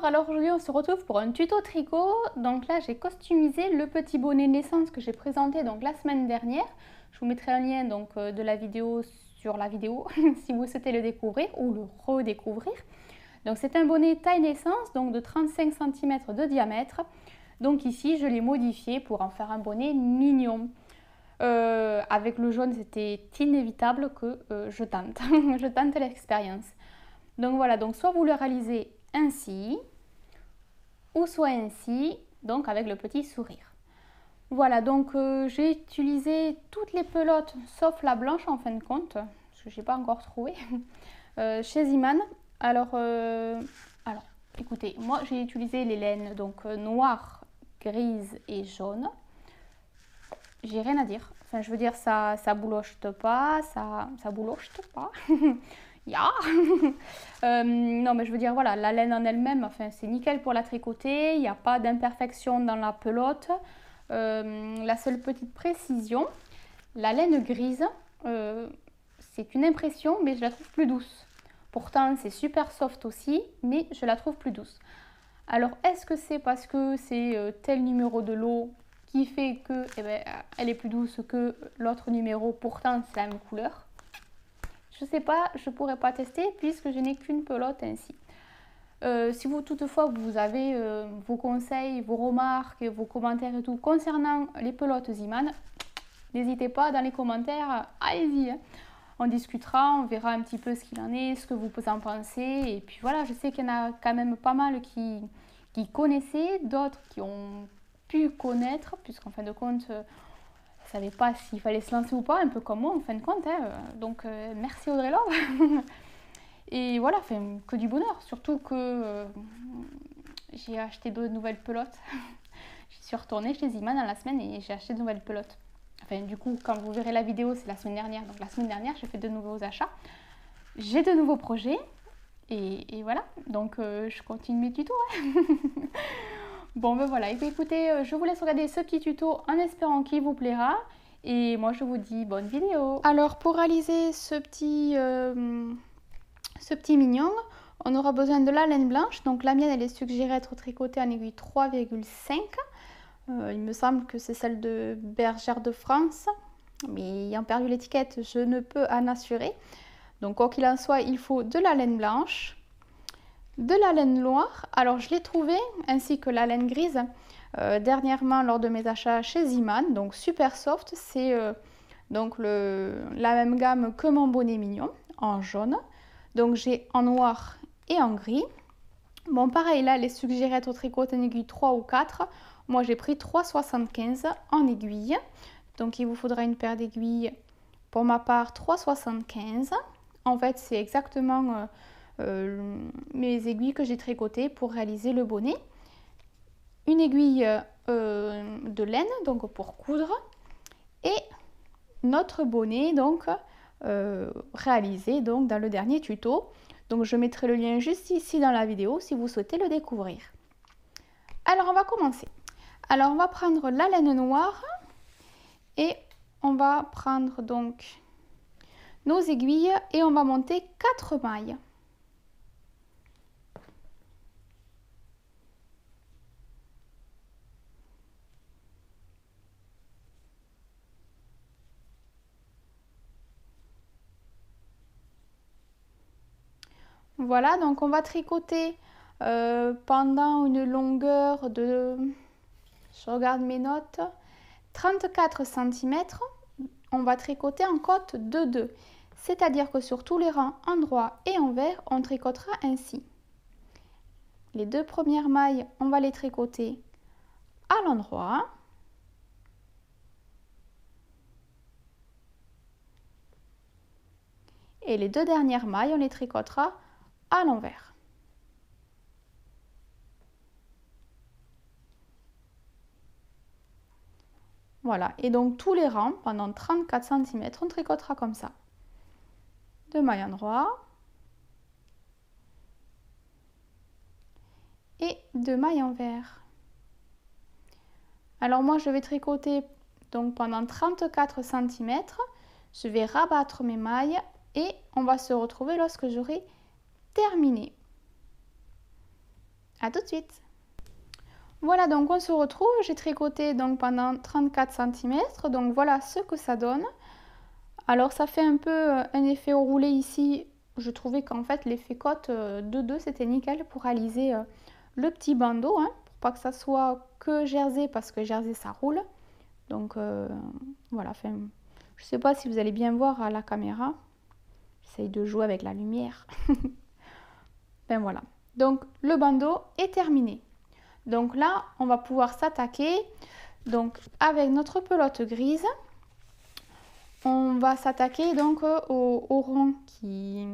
alors aujourd'hui on se retrouve pour un tuto tricot. Donc là j'ai customisé le petit bonnet naissance que j'ai présenté donc la semaine dernière. Je vous mettrai un lien donc de la vidéo sur la vidéo si vous souhaitez le découvrir ou le redécouvrir. Donc c'est un bonnet taille naissance, donc de 35 cm de diamètre. Donc ici je l'ai modifié pour en faire un bonnet mignon. Avec le jaune c'était inévitable que je tente, je tente l'expérience. Donc voilà, donc soit vous le réalisez ainsi, ou soit ainsi, donc avec le petit sourire. Voilà, donc j'ai utilisé toutes les pelotes sauf la blanche en fin de compte, parce que je n'ai pas encore trouvé, chez Iman. Alors, écoutez, moi j'ai utilisé les laines donc noires, grises et jaunes. J'ai rien à dire. Enfin, je veux dire, ça boulochte pas, ça boulochte pas. Ya non, mais je veux dire, voilà, la laine en elle-même, enfin, c'est nickel pour la tricoter. Il n'y a pas d'imperfection dans la pelote. La seule petite précision, la laine grise, c'est une impression, mais je la trouve plus douce. Pourtant, c'est super soft aussi, mais je la trouve plus douce. Alors, est-ce que c'est parce que c'est tel numéro de lot qui fait que elle est plus douce que l'autre numéro, pourtant c'est la même couleur? Je sais pas, je pourrais pas tester puisque je n'ai qu'une pelote ainsi. Si vous toutefois vous avez vos conseils, vos remarques, vos commentaires et tout concernant les pelotes Iman, n'hésitez pas dans les commentaires, allez-y, hein. On discutera, on verra un petit peu ce qu'il en est, ce que vous en pensez. Et puis voilà, je sais qu'il y en a quand même pas mal qui connaissaient, d'autres qui ont pu connaître, puisqu'en fin de compte, ne savaient pas s'il fallait se lancer ou pas, un peu comme moi en fin de compte. Hein. Donc merci Audrey Love. Et voilà, que du bonheur, surtout que j'ai acheté de nouvelles pelotes. Je suis retournée chez Iman dans la semaine et j'ai acheté de nouvelles pelotes. Enfin, du coup, quand vous verrez la vidéo, c'est la semaine dernière. Donc la semaine dernière, j'ai fait de nouveaux achats. J'ai de nouveaux projets. Et voilà, donc je continue mes tutos. Hein. Bon, ben voilà, et bien, écoutez, je vous laisse regarder ce petit tuto en espérant qu'il vous plaira. Et moi, je vous dis bonne vidéo. Alors, pour réaliser ce petit mignon, on aura besoin de la laine blanche. Donc la mienne, elle est suggérée être tricotée en aiguille 3,5. Il me semble que c'est celle de Bergère de France, mais ayant perdu l'étiquette, je ne peux en assurer. Donc quoi qu'il en soit, il faut de la laine blanche, de la laine noire. Alors je l'ai trouvée, ainsi que la laine grise, dernièrement lors de mes achats chez Iman. Donc super soft, c'est donc la même gamme que mon bonnet mignon, en jaune. Donc j'ai en noir et en gris. Bon pareil, là, elle est suggérée être tricotée en aiguille 3 ou 4. Moi, j'ai pris 3,75 en aiguille. Donc, il vous faudra une paire d'aiguilles. Pour ma part, 3,75. En fait, c'est exactement mes aiguilles que j'ai tricotées pour réaliser le bonnet. Une aiguille de laine, donc pour coudre. Et notre bonnet, donc, réalisé donc, dans le dernier tuto. Donc, je mettrai le lien juste ici dans la vidéo si vous souhaitez le découvrir. Alors, on va commencer. Alors, on va prendre la laine noire et on va prendre donc nos aiguilles et on va monter 4 mailles. Voilà, donc on va tricoter pendant une longueur de, je regarde mes notes, 34 cm. On va tricoter en côte de 2. C'est-à-dire que sur tous les rangs endroits et envers, on tricotera ainsi. Les 2 premières mailles, on va les tricoter à l'endroit. Et les 2 dernières mailles, on les tricotera à l'envers. Voilà, et donc tous les rangs, pendant 34 cm, on tricotera comme ça. 2 mailles endroit et 2 mailles envers. Alors moi, je vais tricoter donc pendant 34 cm. Je vais rabattre mes mailles et on va se retrouver lorsque j'aurai terminé. À tout de suite. Voilà, donc on se retrouve. J'ai tricoté donc pendant 34 cm. Donc voilà ce que ça donne. Alors ça fait un peu un effet roulé ici. Je trouvais qu'en fait l'effet cotte de 2 c'était nickel pour réaliser le petit bandeau. Hein, pour pas que ça soit que jersey parce que jersey ça roule. Donc voilà, enfin, je sais pas si vous allez bien voir à la caméra. J'essaye de jouer avec la lumière. Ben voilà. Donc le bandeau est terminé. Donc là, on va pouvoir s'attaquer. Donc avec notre pelote grise, on va s'attaquer donc au rond qui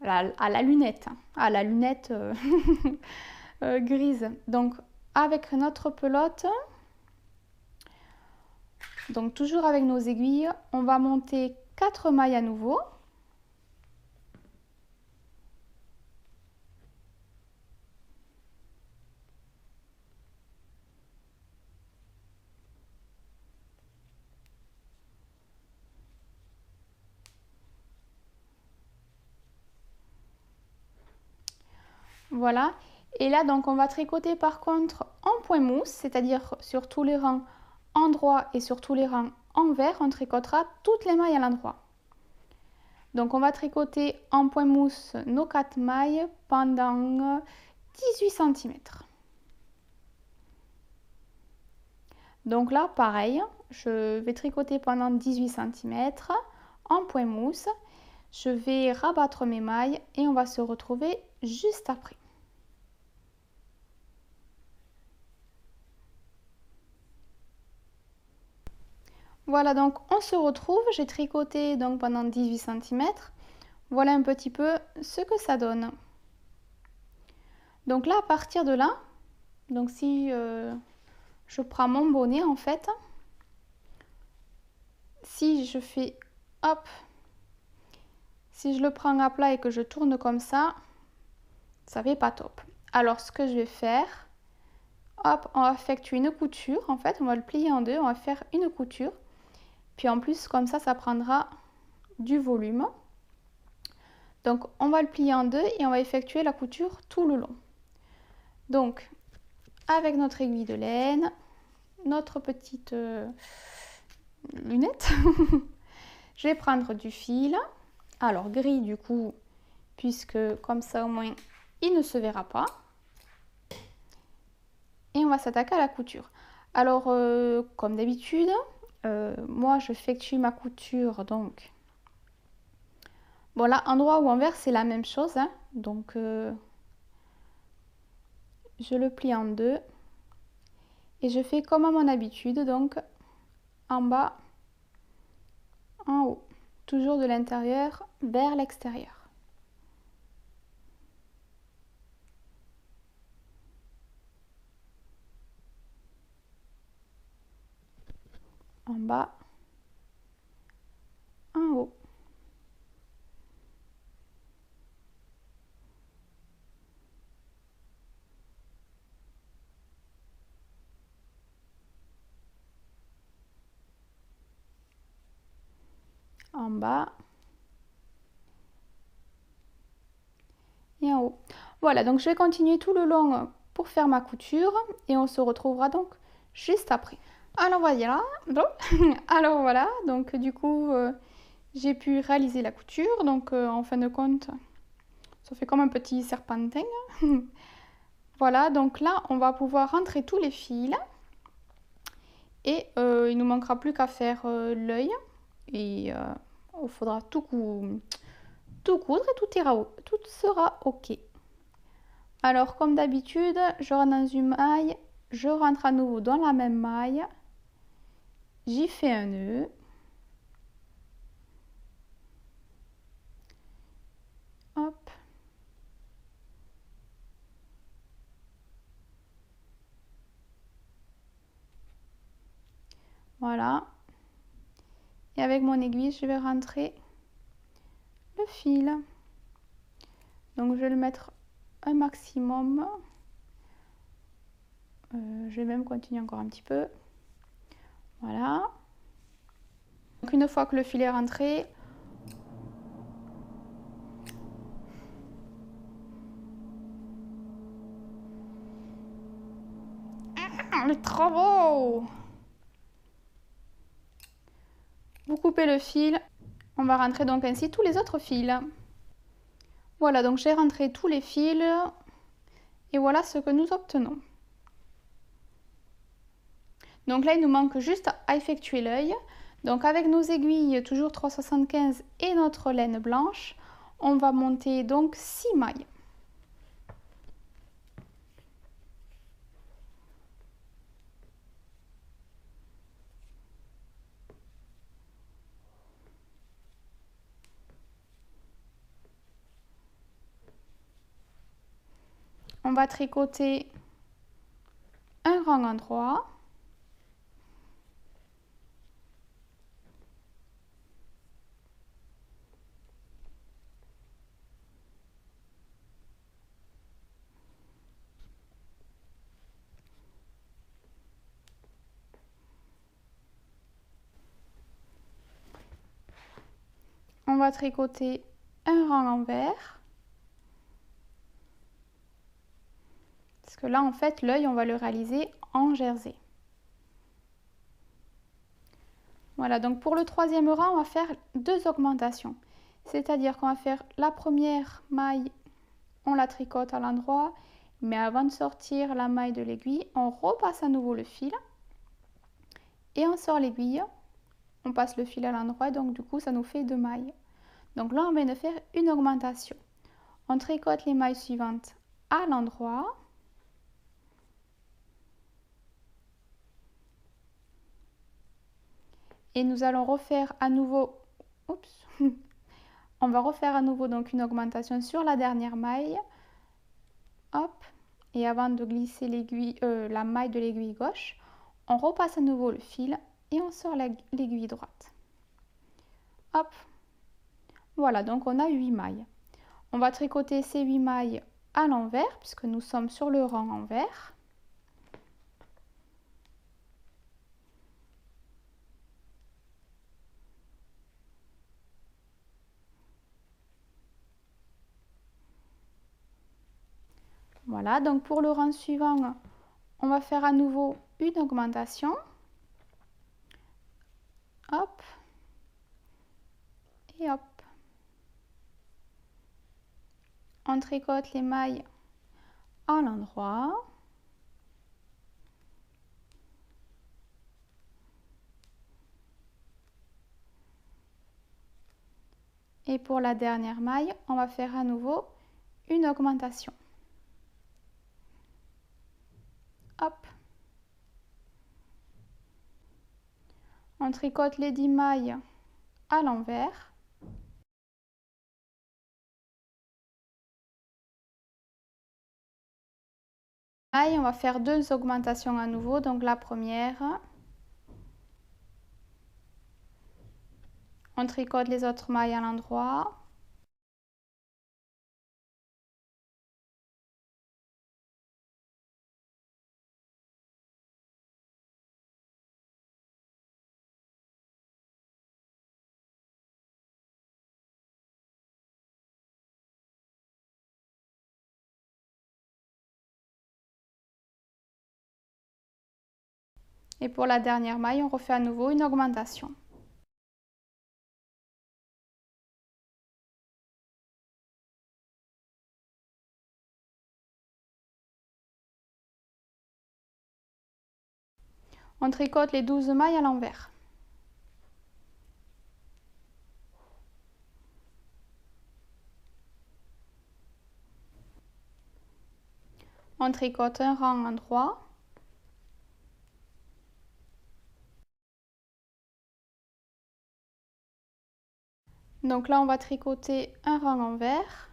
à la lunette, grise. Donc avec notre pelote, donc toujours avec nos aiguilles, on va monter 4 mailles à nouveau. Voilà, et là donc on va tricoter par contre en point mousse, c'est-à-dire sur tous les rangs en droit et sur tous les rangs en vert, on tricotera toutes les mailles à l'endroit. Donc on va tricoter en point mousse nos 4 mailles pendant 18 cm. Donc là pareil, je vais tricoter pendant 18 cm en point mousse. Je vais rabattre mes mailles et on va se retrouver juste après. Voilà, donc on se retrouve, j'ai tricoté donc pendant 18 cm. Voilà un petit peu ce que ça donne. Donc là, à partir de là, donc si je prends mon bonnet en fait, si je fais hop, si je le prends à plat et que je tourne comme ça fait pas top. Alors ce que je vais faire, hop, on va effectuer une couture, en fait on va le plier en deux, on va faire une couture. Puis en plus, comme ça prendra du volume. Donc, on va le plier en deux et on va effectuer la couture tout le long. Donc, avec notre aiguille de laine, notre petite lunette, je vais prendre du fil. Alors, gris du coup, puisque comme ça au moins, il ne se verra pas. Et on va s'attaquer à la couture. Alors, comme d'habitude, moi je effectue ma couture donc bon là endroit ou envers c'est la même chose hein. Donc je le plie en deux et je fais comme à mon habitude, donc en bas, en haut, toujours de l'intérieur vers l'extérieur. En bas, en haut. En bas et en haut. Voilà, donc je vais continuer tout le long pour faire ma couture et on se retrouvera donc juste après. Alors voilà, alors voilà, donc du coup j'ai pu réaliser la couture, donc en fin de compte ça fait comme un petit serpentin. Voilà, donc là on va pouvoir rentrer tous les fils et il nous manquera plus qu'à faire l'œil et il faudra tout coudre et tout sera ok. Alors comme d'habitude, je rentre dans une maille, je rentre à nouveau dans la même maille, j'y fais un nœud. Hop. Voilà. Et avec mon aiguille, je vais rentrer le fil. Donc je vais le mettre un maximum. Je vais même continuer encore un petit peu. Voilà. Donc une fois que le fil est rentré, Les travaux! Vous coupez le fil. On va rentrer donc ainsi tous les autres fils. Voilà, donc j'ai rentré tous les fils. Et voilà ce que nous obtenons. Donc là, il nous manque juste à effectuer l'œil. Donc avec nos aiguilles, toujours 3,75 et notre laine blanche, on va monter donc 6 mailles. On va tricoter un rang endroit. On va tricoter un rang envers. Parce que là, en fait, l'œil, on va le réaliser en jersey. Voilà, donc pour le troisième rang, on va faire 2 augmentations. C'est-à-dire qu'on va faire la première maille, on la tricote à l'endroit, mais avant de sortir la maille de l'aiguille, on repasse à nouveau le fil et on sort l'aiguille, on passe le fil à l'endroit, donc du coup ça nous fait 2 mailles. Donc là, on vient de faire une augmentation. On tricote les mailles suivantes à l'endroit. Et nous allons refaire à nouveau, oups, on va refaire à nouveau donc une augmentation sur la dernière maille. Hop, et avant de glisser l'aiguille, la maille de l'aiguille gauche, on repasse à nouveau le fil et on sort l'aiguille droite. Hop, voilà, donc on a 8 mailles. On va tricoter ces 8 mailles à l'envers puisque nous sommes sur le rang envers. Voilà, donc pour le rang suivant, on va faire à nouveau une augmentation. Hop. Et hop. On tricote les mailles à l'endroit. Et pour la dernière maille, on va faire à nouveau une augmentation. Hop. On tricote les 10 mailles à l'envers. On va faire 2 augmentations à nouveau. Donc la première, on tricote les autres mailles à l'endroit. Et pour la dernière maille, on refait à nouveau une augmentation. On tricote les 12 mailles à l'envers. On tricote un rang endroit. Donc là, on va tricoter un rang envers.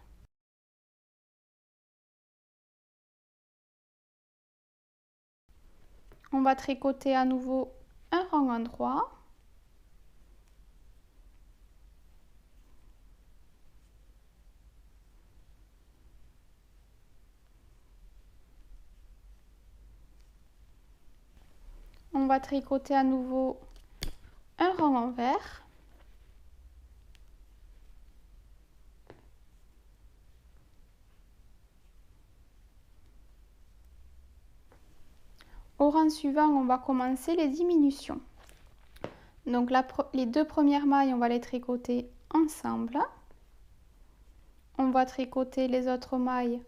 On va tricoter à nouveau un rang endroit. On va tricoter à nouveau un rang envers. Au rang suivant, on va commencer les diminutions. Donc les deux premières mailles, on va les tricoter ensemble. On va tricoter les autres mailles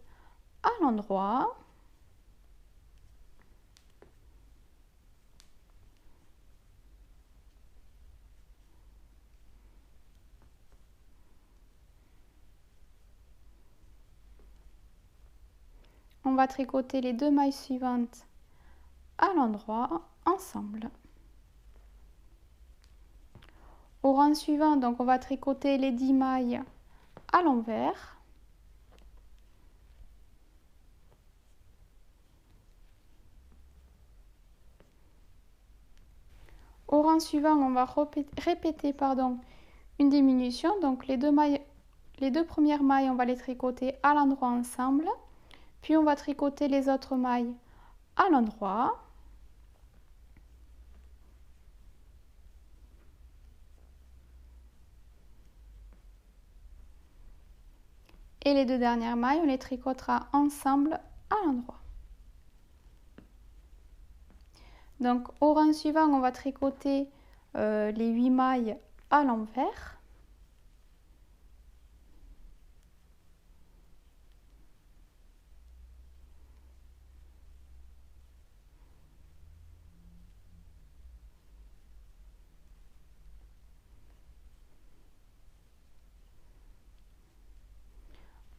à l'endroit. On va tricoter les deux mailles suivantes à l'endroit ensemble. Au rang suivant, donc on va tricoter les 10 mailles à l'envers. Au rang suivant, on va répéter une diminution. Donc les deux premières mailles, on va les tricoter à l'endroit ensemble. Puis on va tricoter les autres mailles à l'endroit. Et les deux dernières mailles, on les tricotera ensemble à l'endroit. Donc au rang suivant, on va tricoter les 8 mailles à l'envers.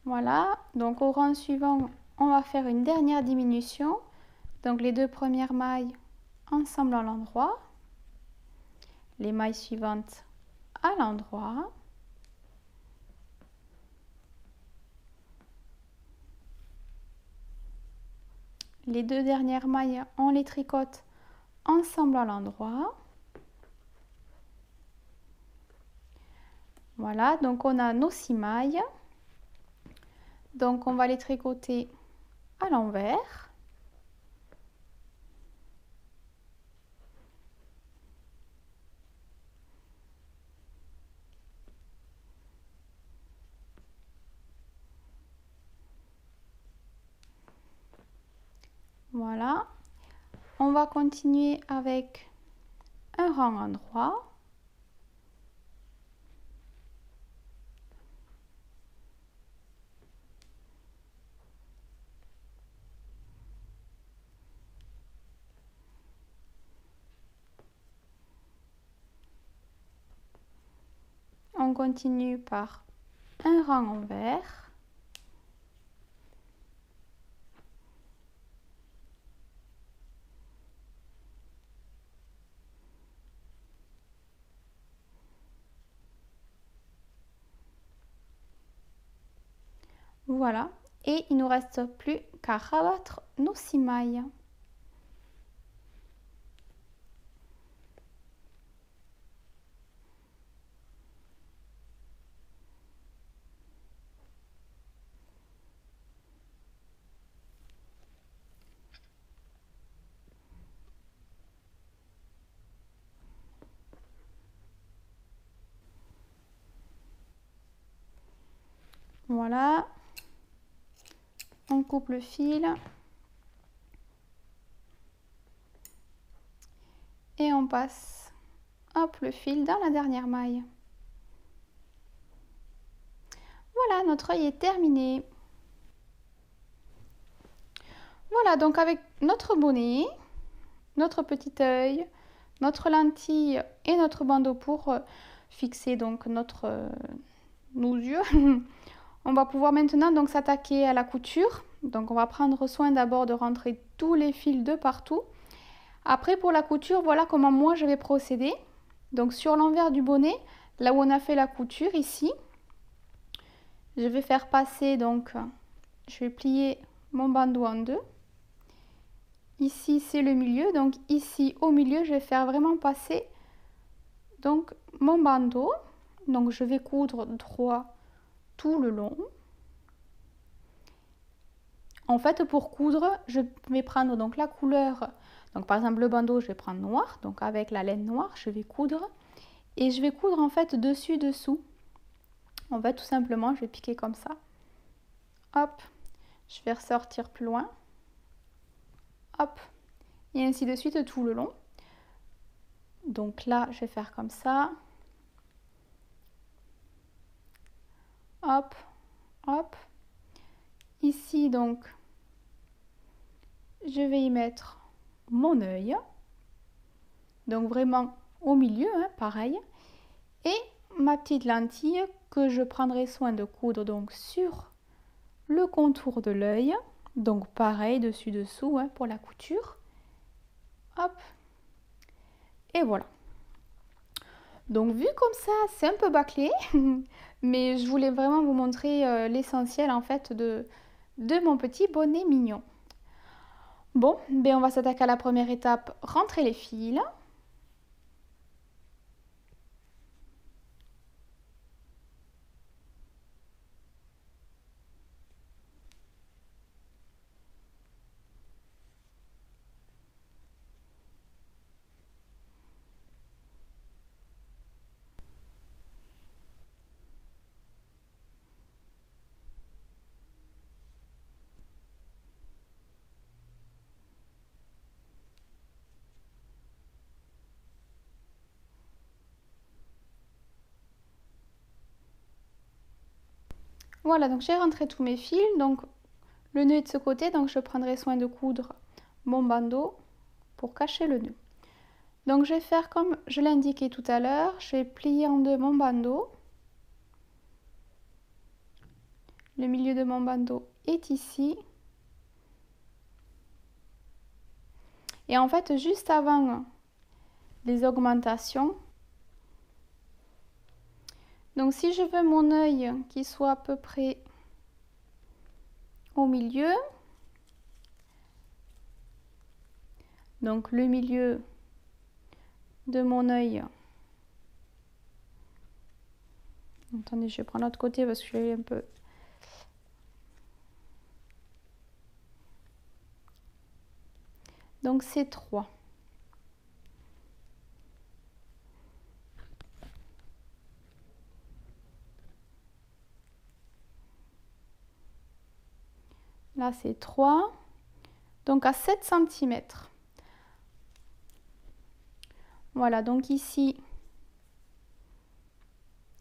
Voilà, donc au rang suivant, on va faire une dernière diminution. Donc les deux premières mailles ensemble à l'endroit, les mailles suivantes à l'endroit. Les deux dernières mailles, on les tricote ensemble à l'endroit. Voilà, donc on a nos 6 mailles. Donc on va les tricoter à l'envers. Voilà. On va continuer avec un rang endroit. On continue par un rang envers. Voilà, et il ne nous reste plus qu'à rabattre nos 6 mailles. Voilà, on coupe le fil et on passe le fil dans la dernière maille. Voilà, notre œil est terminé. Voilà, donc avec notre bonnet, notre petit œil, notre lentille et notre bandeau pour fixer donc nos yeux. On va pouvoir maintenant donc s'attaquer à la couture. Donc on va prendre soin d'abord de rentrer tous les fils de partout. Après pour la couture, voilà comment moi je vais procéder. Donc sur l'envers du bonnet, là où on a fait la couture ici, je vais faire passer donc, je vais plier mon bandeau en deux. Ici c'est le milieu, donc ici au milieu je vais faire vraiment passer donc mon bandeau. Donc je vais coudre droit tout le long. En fait pour coudre, je vais prendre donc la couleur, donc par exemple le bandeau je vais prendre noir, donc avec la laine noire je vais coudre. Et je vais coudre en fait dessus dessous. En fait tout simplement je vais piquer comme ça. Hop, je vais ressortir plus loin. Hop. et ainsi de suite tout le long. Donc là, je vais faire comme ça. Hop, hop. Ici, donc, je vais y mettre mon œil. Donc vraiment au milieu, hein, pareil. Et ma petite lentille que je prendrai soin de coudre donc sur le contour de l'œil. Donc pareil, dessus-dessous, hein, pour la couture. Hop. Et voilà. Donc vu comme ça, c'est un peu bâclé. Mais je voulais vraiment vous montrer l'essentiel en fait de mon petit bonnet mignon. Bon, ben on va s'attaquer à la première étape, rentrer les fils. Voilà, donc j'ai rentré tous mes fils. Donc le nœud est de ce côté, donc je prendrai soin de coudre mon bandeau pour cacher le nœud. Donc je vais faire comme je l'ai indiqué tout à l'heure, je vais plier en deux mon bandeau. Le milieu de mon bandeau est ici. Et en fait, juste avant les augmentations, donc si je veux mon œil qui soit à peu près au milieu, donc le milieu de mon œil, attendez, je vais prendre l'autre côté parce que je suis un peu... Donc c'est 3. Là c'est 3. Donc à 7 cm. Voilà, donc ici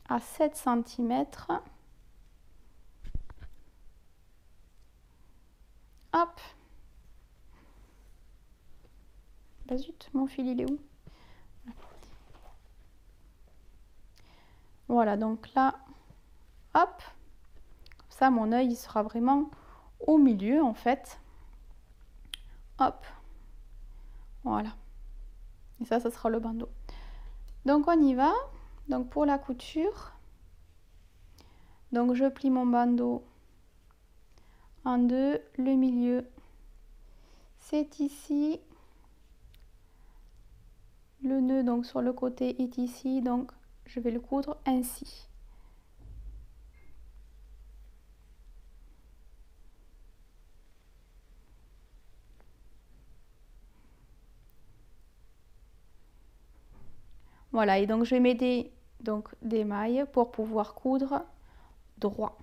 à 7 cm. Hop. Bah zut, mon fil il est où? Voilà, donc là, hop. Comme ça, mon œil il sera vraiment au milieu en fait. Hop. Voilà. Et ça sera le bandeau. Donc on y va. Donc pour la couture, donc je plie mon bandeau en deux. Le milieu, c'est ici. Le nœud donc sur le côté est ici. Donc je vais le coudre ainsi. Voilà, et donc je vais m'aider donc des mailles pour pouvoir coudre droit.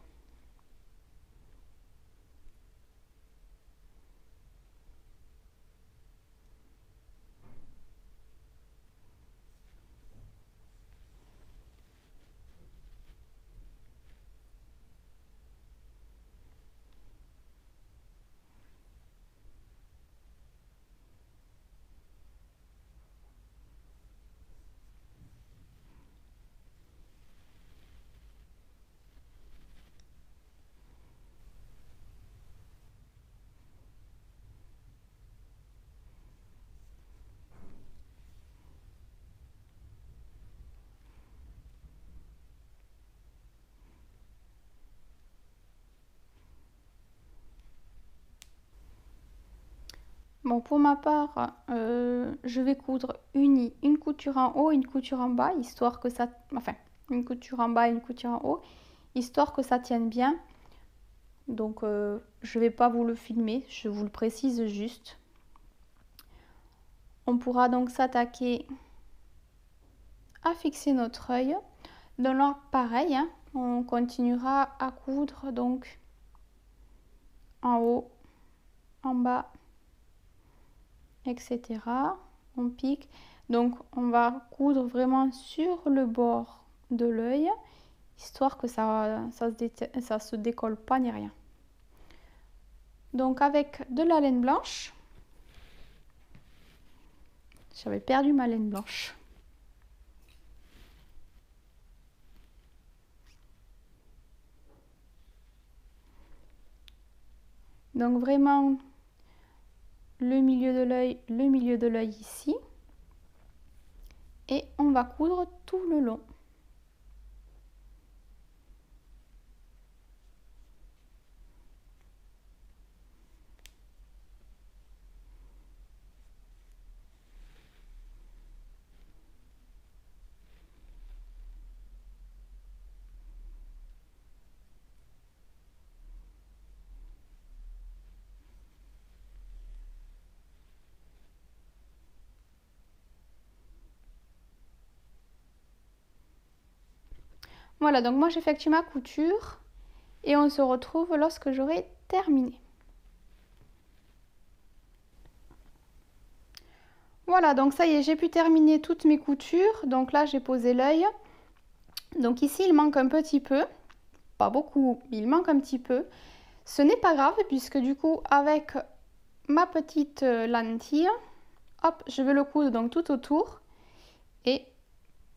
Bon, pour ma part, je vais coudre une couture en haut et une couture en bas, histoire que ça... Enfin, une couture en bas et une couture en haut, histoire que ça tienne bien. Donc, je ne vais pas vous le filmer, je vous le précise juste. On pourra donc s'attaquer à fixer notre œil. Donc là, pareil, hein, on continuera à coudre donc en haut, en bas etc. On pique. Donc on va coudre vraiment sur le bord de l'œil, histoire que ça se décolle pas ni rien. Donc avec de la laine blanche, j'avais perdu ma laine blanche. Donc vraiment le milieu de l'œil ici. Et on va coudre tout le long. Voilà, donc moi j'effectue ma couture et on se retrouve lorsque j'aurai terminé. Voilà, donc ça y est, j'ai pu terminer toutes mes coutures. Donc là, j'ai posé l'œil. Donc ici, il manque un petit peu. Pas beaucoup, mais il manque un petit peu. Ce n'est pas grave puisque du coup, avec ma petite lentille, hop, je vais le coudre donc tout autour. Et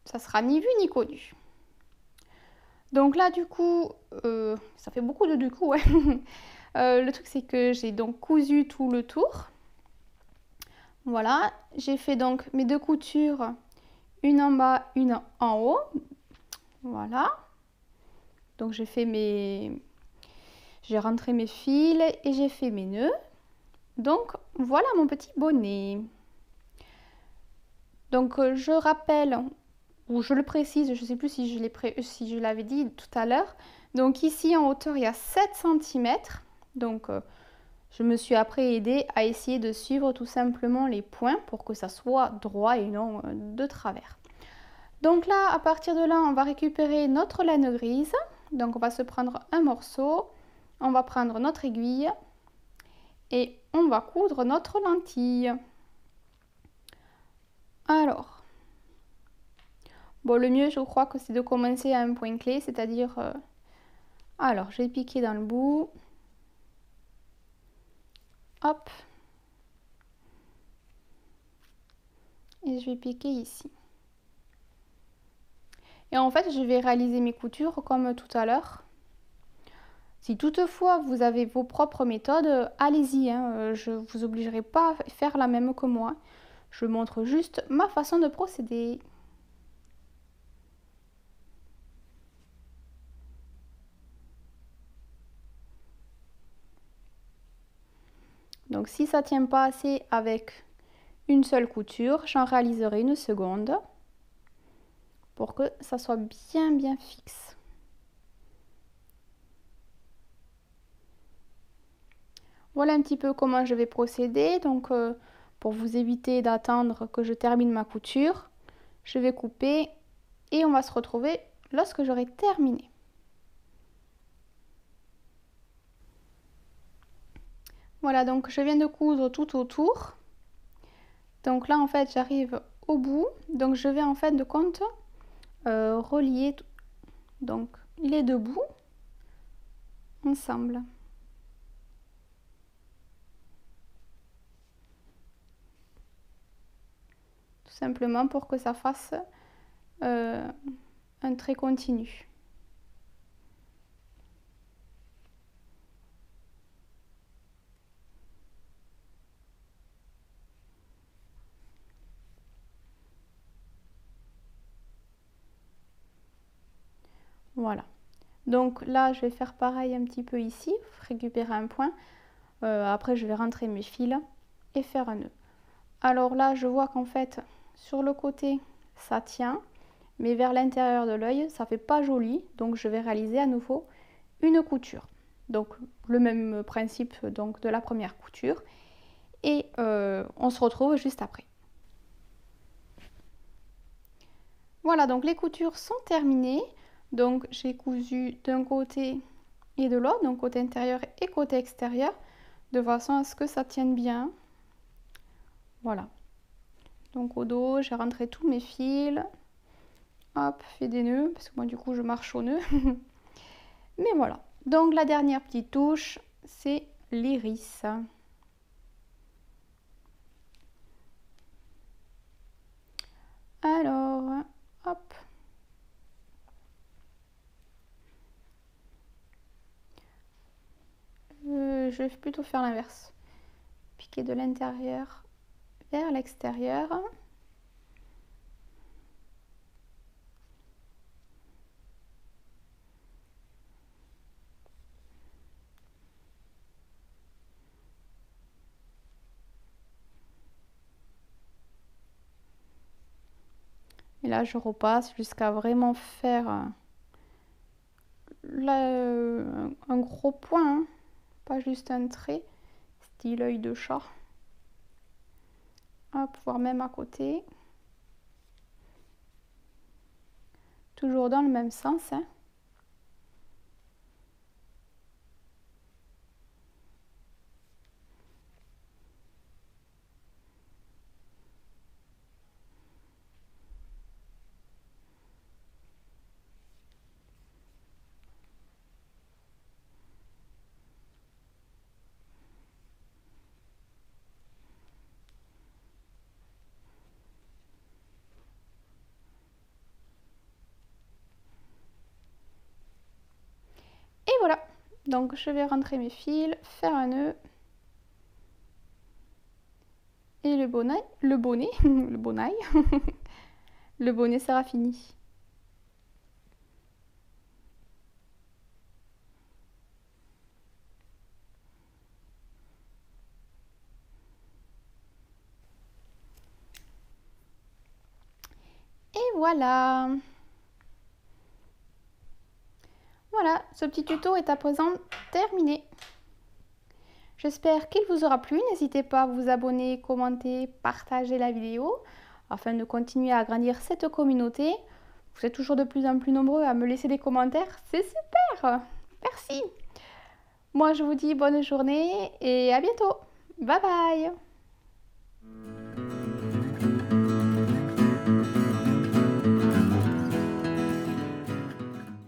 ça sera ni vu ni connu. Donc là, du coup, ça fait beaucoup de du coup, ouais. Le truc, c'est que j'ai donc cousu tout le tour. Voilà, j'ai fait donc mes deux coutures, une en bas, une en haut. Voilà. Donc j'ai rentré mes fils et j'ai fait mes nœuds. Donc voilà mon petit bonnet. Donc je rappelle, ou je le précise, je ne sais plus si je l'avais dit tout à l'heure. Donc ici en hauteur il y a 7 cm. Donc je me suis après aidée à essayer de suivre tout simplement les points pour que ça soit droit et non de travers. Donc là, à partir de là, on va récupérer notre laine grise. Donc on va se prendre un morceau, on va prendre notre aiguille et on va coudre notre lentille. Alors, bon, le mieux je crois que c'est de commencer à un point clé, c'est-à-dire, alors j'ai piqué dans le bout, hop, et je vais piquer ici. Et en fait, je vais réaliser mes coutures comme tout à l'heure. Si toutefois vous avez vos propres méthodes, allez-y, hein, je ne vous obligerai pas à faire la même que moi. Je montre juste ma façon de procéder. Donc si ça ne tient pas assez avec une seule couture, j'en réaliserai une seconde pour que ça soit bien fixe. Voilà un petit peu comment je vais procéder. Donc pour vous éviter d'attendre que je termine ma couture, je vais couper et on va se retrouver lorsque j'aurai terminé. Voilà, donc je viens de coudre tout autour. Donc là en fait j'arrive au bout. Donc je vais en fait de compte relier donc les deux bouts ensemble. Tout simplement pour que ça fasse un trait continu. Voilà. Donc là, je vais faire pareil un petit peu ici, récupérer un point. Après, je vais rentrer mes fils et faire un nœud. Alors là, je vois qu'en fait, sur le côté, ça tient, mais vers l'intérieur de l'œil, ça fait pas joli. Donc, je vais réaliser à nouveau une couture. Donc, le même principe donc, de la première couture. Et on se retrouve juste après. Voilà, donc les coutures sont terminées. Donc j'ai cousu d'un côté et de l'autre, donc côté intérieur et côté extérieur, de façon à ce que ça tienne bien. Voilà. Donc au dos, j'ai rentré tous mes fils. Hop, fait des nœuds, parce que moi du coup je marche au nœud. Mais voilà. Donc la dernière petite touche, c'est l'iris. Alors, hop. Je vais plutôt faire l'inverse. Piquer de l'intérieur vers l'extérieur. Et là, je repasse jusqu'à vraiment faire un gros point, hein. Pas juste un trait, style œil de chat. Hop, voire même à côté. Toujours dans le même sens, hein. Et voilà, donc je vais rentrer mes fils, faire un nœud. Et le bonnet, le bonnet le bonnet sera fini. Et voilà. Voilà, ce petit tuto est à présent terminé. J'espère qu'il vous aura plu. N'hésitez pas à vous abonner, commenter, partager la vidéo afin de continuer à agrandir cette communauté. Vous êtes toujours de plus en plus nombreux à me laisser des commentaires. C'est super! Merci! Moi, je vous dis bonne journée et à bientôt. Bye bye!